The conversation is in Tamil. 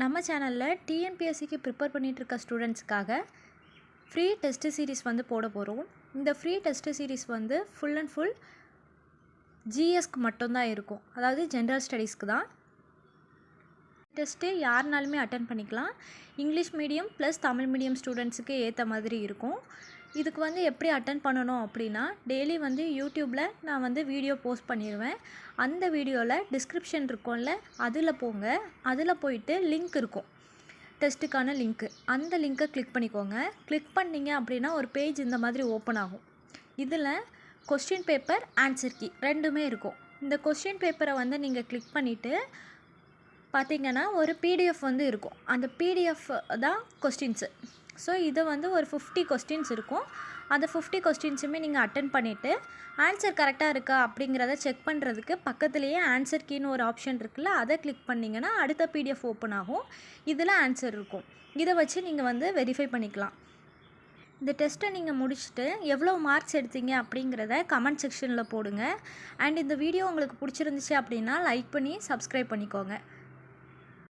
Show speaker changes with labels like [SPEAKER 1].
[SPEAKER 1] நம்ம சேனலில் டிஎன்பிஎஸ்சிக்கு ப்ரிப்பேர் பண்ணிகிட்ருக்க ஸ்டூடெண்ட்ஸ்க்காக ஃப்ரீ டெஸ்ட்டு சீரீஸ் வந்து போட போகிறோம். இந்த ஃப்ரீ டெஸ்ட்டு சீரீஸ் வந்து ஃபுல் அண்ட் ஃபுல் ஜிஎஸ்க்கு மட்டும்தான் இருக்கும், அதாவது ஜென்ரல் ஸ்டடீஸ்க்கு தான். டெஸ்ட்டு யாருனாலுமே அட்டன் பண்ணிக்கலாம். English medium plus Tamil medium ஸ்டூடெண்ட்ஸுக்கு ஏற்ற மாதிரி இருக்கும். இதுக்கு வந்து எப்படி அட்டன் பண்ணணும் அப்படின்னா, டெய்லி வந்து யூடியூப்பில் நான் வந்து வீடியோ போஸ்ட் பண்ணிடுவேன். அந்த வீடியோவில் டிஸ்கிரிப்ஷன் இருக்கும்ல, அதில் போங்க. அதில் போயிட்டு லிங்க் இருக்கும், டெஸ்ட்டுக்கான லிங்க்கு. அந்த லிங்க்கை கிளிக் பண்ணிக்கோங்க. கிளிக் பண்ணிங்க அப்படின்னா ஒரு பேஜ் இந்த மாதிரி ஓப்பன் ஆகும். இதில் கொஸ்டின் பேப்பர், ஆன்சர் கீ ரெண்டுமே இருக்கும். இந்த கொஸ்டின் பேப்பரை வந்து நீங்கள் கிளிக் பண்ணிவிட்டு பார்த்திங்கன்னா ஒரு பிடிஎஃப் வந்து இருக்கும். அந்த பிடிஎஃப் தான் கொஸ்டின்ஸு. ஸோ இதை வந்து ஒரு 50 கொஸ்டின்ஸ் இருக்கும். அந்த 50 கொஸ்டின்ஸுமே நீங்கள் அட்டன் பண்ணிவிட்டு ஆன்சர் கரெக்டாக இருக்கா அப்படிங்கிறத செக் பண்ணுறதுக்கு பக்கத்துலேயே ஆன்சர் கீன்னு ஒரு ஆப்ஷன் இருக்குல்ல, அதை கிளிக் பண்ணிங்கன்னா அடுத்த பிடிஎஃப் ஓப்பன் ஆகும். இதில் ஆன்சர் இருக்கும். இதை வச்சு நீங்கள் வந்து வெரிஃபை பண்ணிக்கலாம். இந்த டெஸ்ட்டை நீங்கள் முடிச்சுட்டு எவ்வளோ மார்க்ஸ் எடுத்தீங்க அப்படிங்கிறத கமெண்ட் செக்ஷனில் போடுங்க. அண்ட் இந்த வீடியோ உங்களுக்கு பிடிச்சிருந்துச்சு அப்படின்னா லைக் பண்ணி சப்ஸ்கிரைப் பண்ணிக்கோங்க.